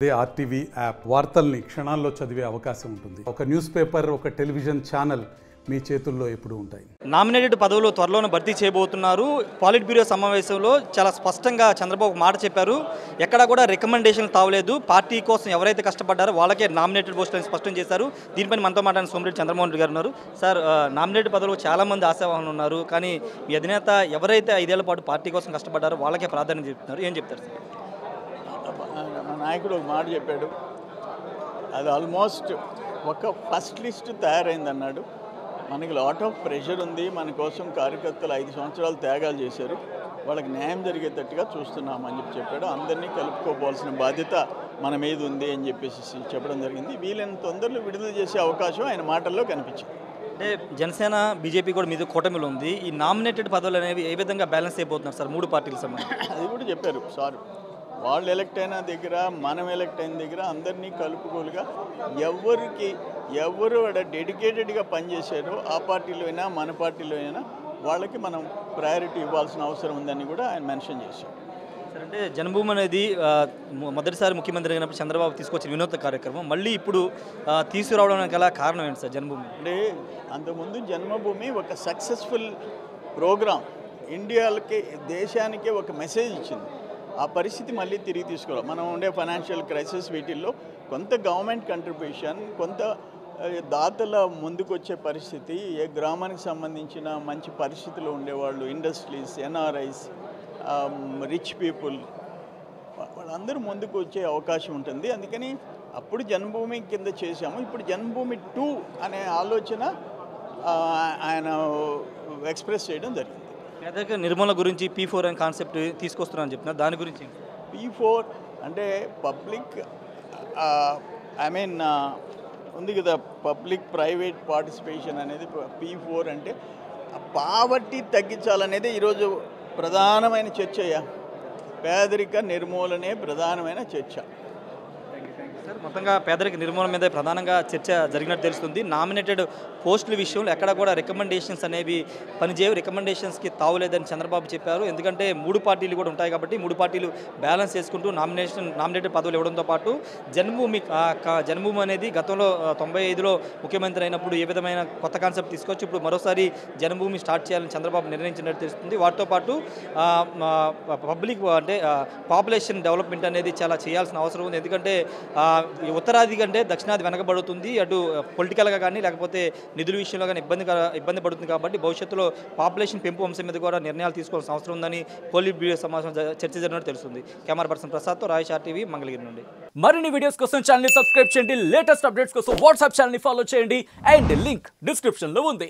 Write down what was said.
అదే RTV app వార్తల్ని క్షణాల్లో చదివే అవకాశం ఉంటుంది. ఒక న్యూస్ పేపర్, ఒక టెలివిజన్ ఛానల్ మీ చేతుల్లో ఎప్పుడూ ఉంటాయి. నామినేటెడ్ పదవులు త్వరలోనే భర్తీ చేయబోతున్నారు. పాలిట్ బ్యూరో సమావేశంలో చాలా స్పష్టంగా చంద్రబాబు మాట చెప్పారు. ఎక్కడా కూడా రికమెండేషన్ తావలేదు. పార్టీ కోసం ఎవరైతే కష్టపడ్డారో వాళ్ళకే నామినేటెడ్ పోస్టులను స్పష్టం చేశారు. దీనిపైన మనతో మాట్లాడిన సోమిరెడ్డి చంద్రమోహన్ రెడ్డి గారు ఉన్నారు. సార్, నామినేటెడ్ పదవులు చాలామంది ఆశావాహులు ఉన్నారు. కానీ మీ అధినేత ఎవరైతే 5 ఏళ్ల పాటు పార్టీ కోసం కష్టపడ్డారో వాళ్ళకే ప్రాధాన్యత చెప్తున్నారు. ఏం చెప్తారు సార్? మా నాయకుడు ఒక మాట చెప్పాడు, అది ఆల్మోస్ట్ ఒక ఫస్ట్ లిస్ట్ తయారైందన్నాడు. మనకి లాట్ ఆఫ్ ప్రెషర్ ఉంది. మన కోసం కార్యకర్తలు 5 సంవత్సరాలు త్యాగాలు చేశారు, వాళ్ళకి న్యాయం జరిగేటట్టుగా చూస్తున్నామని చెప్పాడు. అందరినీ కలుపుకోవాల్సిన బాధ్యత మన మీద ఉంది అని చెప్పేసి చెప్పడం జరిగింది. వీళ్ళని తొందరలో విడుదల చేసే అవకాశం ఆయన మాటల్లో కనిపించింది. అంటే జనసేన, బీజేపీ కూడా మీద కూటమిలో ఉంది. ఈ నామినేటెడ్ పదవులు అనేవి ఏ విధంగా బ్యాలెన్స్ అయిపోతున్నారు సార్ మూడు పార్టీలకు సంబంధించి? అది కూడా చెప్పారు సార్. వాళ్ళు ఎలక్ట్ అయిన దగ్గర, మనం ఎలక్ట్ అయిన దగ్గర అందరినీ కలుపుకోలుగా ఎవరు డెడికేటెడ్గా పనిచేశారో ఆ పార్టీలో అయినా మన పార్టీలో అయినా వాళ్ళకి మనం ప్రయారిటీ ఇవ్వాల్సిన అవసరం ఉందని కూడా ఆయన మెన్షన్ చేశారు. సార్, అంటే జన్మభూమి అనేది మొదటిసారి ముఖ్యమంత్రి అయినప్పుడు చంద్రబాబు తీసుకొచ్చిన వినూత్న కార్యక్రమం మళ్ళీ ఇప్పుడు తీసుకురావడానికి గల కారణం ఏంటి సార్? జన్మభూమి అంటే అంతకుముందు జన్మభూమి ఒక సక్సెస్ఫుల్ ప్రోగ్రామ్, ఇండియాలకి దేశానికే ఒక మెసేజ్ ఇచ్చింది. ఆ పరిస్థితి మళ్ళీ తిరిగి తీసుకోవాలి. మనం ఉండే ఫైనాన్షియల్ క్రైసిస్ వీటిల్లో కొంత గవర్నమెంట్ కంట్రిబ్యూషన్, కొంత దాతల ముందుకు వచ్చే పరిస్థితి, ఏ గ్రామానికి సంబంధించిన మంచి పరిస్థితుల్లో ఉండేవాళ్ళు, ఇండస్ట్రీస్, ఎన్ఆర్ఐస్, రిచ్ పీపుల్, వాళ్ళందరూ ముందుకు వచ్చే అవకాశం ఉంటుంది. అందుకని అప్పుడు జన్మభూమి కింద చేశాము. ఇప్పుడు జన్మభూమి 2 అనే ఆలోచన ఆయన ఎక్స్ప్రెస్ చేయడం జరిగింది. పేదరిక నిర్మూలన గురించి P4 అనే కాన్సెప్ట్ తీసుకొస్తున్నారని చెప్తున్నారు. దాని గురించి P4 అంటే పబ్లిక్ ఉంది కదా, పబ్లిక్ ప్రైవేట్ పార్టిసిపేషన్ అనేది. P4 అంటే పావర్టీ తగ్గించాలనేది ఈరోజు ప్రధానమైన చర్చ. పేదరిక నిర్మూలనే ప్రధానమైన చర్చ. సార్, మొత్తంగా పేదరిక నిర్మూలన మీద ప్రధానంగా చర్చ జరిగినట్టు తెలుస్తుంది. నామినేటెడ్ పోస్టుల విషయంలో ఎక్కడ కూడా రికమెండేషన్స్ అనేవి పనిచేయవు, రికమెండేషన్స్కి తావులేదని చంద్రబాబు చెప్పారు. ఎందుకంటే 3 పార్టీలు కూడా ఉంటాయి కాబట్టి 3 పార్టీలు బ్యాలెన్స్ చేసుకుంటూ నామినేటెడ్ పదవులు ఇవ్వడంతో పాటు జన్మభూమి అనేది గతంలో 95లో ముఖ్యమంత్రి అయినప్పుడు ఏ విధమైన కొత్త కాన్సెప్ట్ తీసుకొచ్చి ఇప్పుడు మరోసారి జన్మభూమి స్టార్ట్ చేయాలని చంద్రబాబు నిర్ణయించినట్టు తెలుస్తుంది. వాటితో పాటు పబ్లిక్ అంటే పాపులేషన్ డెవలప్మెంట్ అనేది చాలా చేయాల్సిన అవసరం ఉంది. ఎందుకంటే ఉత్తరాది కంటే దక్షిణాది వెనకబడుతుంది. అటు పొలిటికల్గా కానీ లేకపోతే నిధుల విషయంలో కానీ ఇబ్బంది పడుతుంది. కాబట్టి భవిష్యత్తులో పాపులేషన్ పెంపు అంశం మీద కూడా నిర్ణయాలు తీసుకోవాల్సిన అవసరం ఉందని పాలిట్ బ్యూరో సమావేశం చర్చ జరిగినట్టు తెలుస్తుంది. కెమెరా పర్సన్ ప్రసాద్తో రాయ్ ఆర్టీవీ, మంగళగిరి నుండి. మరిన్ని వీడియోస్ కోసం ఛానల్ ని సబ్స్క్రైబ్ చేయండి. లేటెస్ట్ అప్డేట్స్ కోసం వాట్సాప్ ఛానల్ ని ఫాలో చేయండి. అండ్ లింక్ డిస్క్రిప్షన్ లో ఉంది.